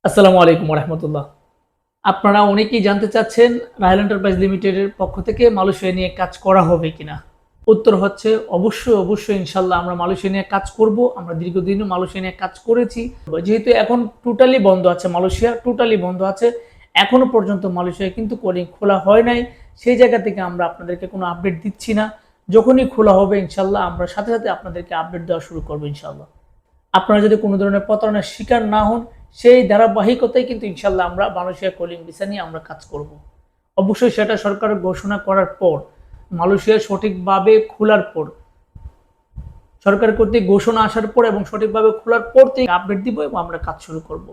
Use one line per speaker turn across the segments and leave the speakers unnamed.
আসসালামু আলাইকুম রহমতুল্লাহ। আপনারা অনেকেই জানতে চাচ্ছেন রাহেল এন্টারপ্রাইজ লিমিটেডের পক্ষ থেকে মালয়েশিয়া নিয়ে কাজ করা হবে কিনা। উত্তর হচ্ছে অবশ্যই ইনশাল্লাহ আমরা মালয়েশিয়া নিয়ে কাজ করব। আমরা দীর্ঘদিনও মালয়েশিয়া নিয়ে কাজ করেছি। যেহেতু এখন টোটালি বন্ধ আছে, মালয়েশিয়া টোটালি বন্ধ আছে, এখনো পর্যন্ত মালয়েশিয়ায় কিন্তু কলিং খোলা হয় নাই। সেই জায়গা থেকে আমরা আপনাদেরকে কোনো আপডেট দিচ্ছি না। যখনই খোলা হবে ইনশাল্লাহ আমরা সাথে সাথে আপনাদেরকে আপডেট দেওয়া শুরু করবো ইনশাল্লাহ। আপনারা যদি কোনো ধরনের প্রতারণার শিকার না হন, সেই ধারাবাহিকতায় কিন্তু ইনশাল্লাহ আমরা মালয়েশিয়া কলিং ভিসা নিয়ে আমরা কাজ করব। অবশ্যই সেটা সরকার ঘোষণা করার পর, মালয়েশিয়া সঠিকভাবে খোলার পর, সরকার কর্তৃক ঘোষণা আসার পর এবং সঠিকভাবে খোলার পর থেকে আপডেট দিব এবং আমরা কাজ শুরু করব।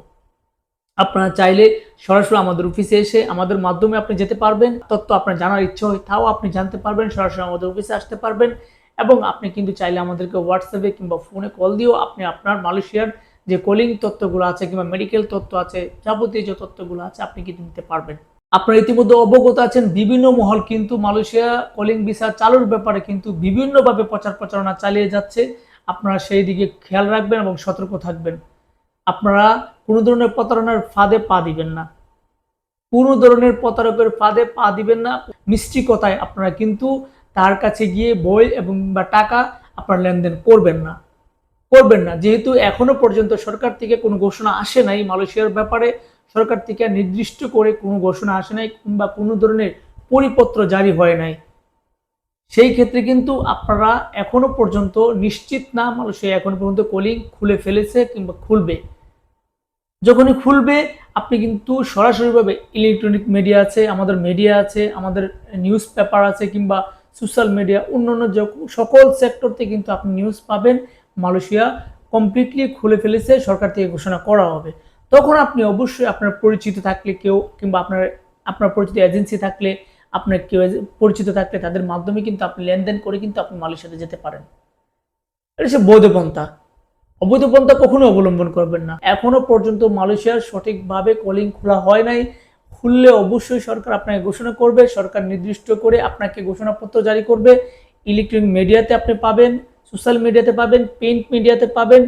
আপনারা চাইলে সরাসরি আমাদের অফিসে এসে আমাদের মাধ্যমে আপনি যেতে পারবেন। তথ্য আপনার জানার ইচ্ছা হয় তাও আপনি জানতে পারবেন, সরাসরি আমাদের অফিসে আসতে পারবেন। এবং আপনি কিন্তু চাইলে আমাদেরকে হোয়াটসঅ্যাপে কিংবা ফোনে কল দিয়েও আপনি আপনার মালয়েশিয়ার যে কলিং তথ্যগুলো আছে কিংবা মেডিকেল তথ্য আছে, যাবতীয় যে তথ্যগুলো আছে আপনি কিন্তু নিতে পারবেন। আপনারা ইতিমধ্যে অবগত আছেন, বিভিন্ন মহল কিন্তু মালয়েশিয়া কলিং ভিসা চালুর ব্যাপারে কিন্তু বিভিন্নভাবে প্রচার প্রচারণা চালিয়ে যাচ্ছে। আপনারা সেই দিকে খেয়াল রাখবেন এবং সতর্ক থাকবেন। আপনারা কোনো ধরনের প্রতারণার ফাঁদে পা দিবেন না। কোনো ধরনের প্রতারকের ফাঁদে পা দিবেন না। মিষ্টি কথায় আপনারা কিন্তু তার কাছে গিয়ে বই এবং বা টাকা আপনারা লেনদেন করবেন না। যেহেতু এখনো পর্যন্ত সরকার থেকে কোনো ঘোষণা আসে নাই মালয়েশিয়ার ব্যাপারে, সরকার থেকে নির্দিষ্ট করে কোনো ঘোষণা আসে নাই কিংবা কোনো ধরনের পরিপত্র জারি হয় নাই। সেই ক্ষেত্রে কিন্তু আপনারা এখনো পর্যন্ত নিশ্চিত না মালয়েশিয়া এখনো পর্যন্ত কলিং খুলে ফেলেছে কিংবা খুলবে। যখনই খুলবে আপনি কিন্তু সরাসরিভাবে ইলেকট্রনিক মিডিয়া আছে, আমাদের মিডিয়া আছে, আমাদের নিউজ পেপার আছে কিংবা সোশ্যাল মিডিয়া, অন্যান্য সকল সেক্টরতে কিন্তু আপনি নিউজ পাবেন মালয়েশিয়া কমপ্লিটলি খুলে ফেলেছে, সরকার থেকে ঘোষণা করা হবে। তখন আপনি অবশ্যই আপনার পরিচিত থাকলে কেউ কিংবা আপনার পরিচিত এজেন্সি থাকলে, আপনার কেউ পরিচিত থাকলে তাদের মাধ্যমে কিন্তু আপনি লেনদেন করে কিন্তু আপনি মালয়েশিয়াতে যেতে পারেন। এটা হচ্ছে বৈধ পন্থা। অবৈধ পন্থা কখনো অবলম্বন করবেন না। এখনো পর্যন্ত মালয়েশিয়ার সঠিকভাবে কলিং খোলা হয় নাই। খুললে অবশ্যই সরকার আপনাকে ঘোষণা করবে, সরকার নির্দিষ্ট করে আপনাকে ঘোষণাপত্র জারি করবে। ইলেকট্রনিক মিডিয়াতে আপনি পাবেন, সোশ্যাল মিডিয়াতে পাবেন, প্রিন্ট মিডিয়াতে পাবেন।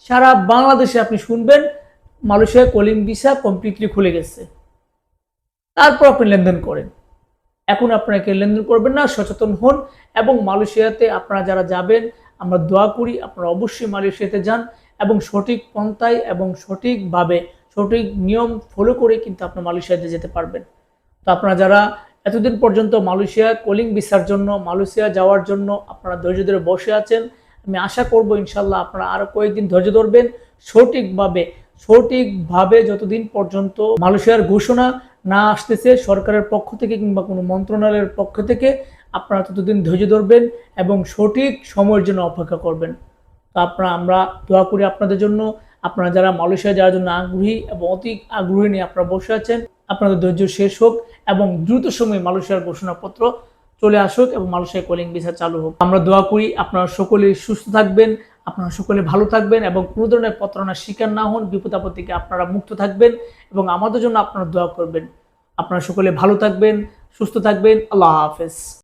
সারা বাংলাদেশে আপনি শুনবেন মালয়েশিয়ার কলিং ভিসা কমপ্লিটলি খুলে গেছে। তারপর আপনি লেনদেন করেন। এখন আপনাকে লেনদেন করবেন না, সচেতন হন। এবং মালয়েশিয়াতে আপনারা যারা যাবেন, আমরা দোয়া করি আপনারা অবশ্যই মালয়েশিয়াতে যান এবং সঠিক পন্থায় এবং সঠিকভাবে সঠিক নিয়ম ফলো করে কিন্তু আপনার মালয়েশিয়াতে যেতে পারবেন। তো আপনারা যারা এতদিন পর্যন্ত মালয়েশিয়া কলিং ভিসার জন্য, মালয়েশিয়া যাওয়ার জন্য আপনারা ধৈর্য ধরে বসে আছেন, আমি আশা করব ইনশাল্লাহ আপনারা আরও কয়েকদিন ধৈর্য ধরবেন। সঠিকভাবে যতদিন পর্যন্ত মালয়েশিয়ার ঘোষণা না আসতেছে সরকারের পক্ষ থেকে কিংবা কোনো মন্ত্রণালয়ের পক্ষ থেকে, আপনারা ততদিন ধৈর্য ধরবেন এবং সঠিক সময়ের জন্য অপেক্ষা করবেন। তো আমরা দোয়া করি আপনাদের জন্য। আপনারা যারা মালয়েশিয়া যাওয়ার জন্য আগ্রহী এবং অতি আগ্রহী নিয়ে আপনারা বসে আছেন, আপনাদের ধৈর্য শেষ হোক এবং দ্রুত সময়ে মালয়েশিয়ার ঘোষণাপত্র চলে আসুক এবং মালয়েশিয়া কলিং ভিসা চালু হোক। আমরা দোয়া করি আপনারা সকলেই সুস্থ থাকবেন, আপনারা সকলে ভালো থাকবেন এবং কোনো ধরনের প্রতারণার শিকার না হন, বিপদ আপদ থেকে আপনারা মুক্ত থাকবেন এবং আমাদের জন্য আপনারা দোয়া করবেন। আপনারা সকলে ভালো থাকবেন, সুস্থ থাকবেন। আল্লাহ হাফেজ।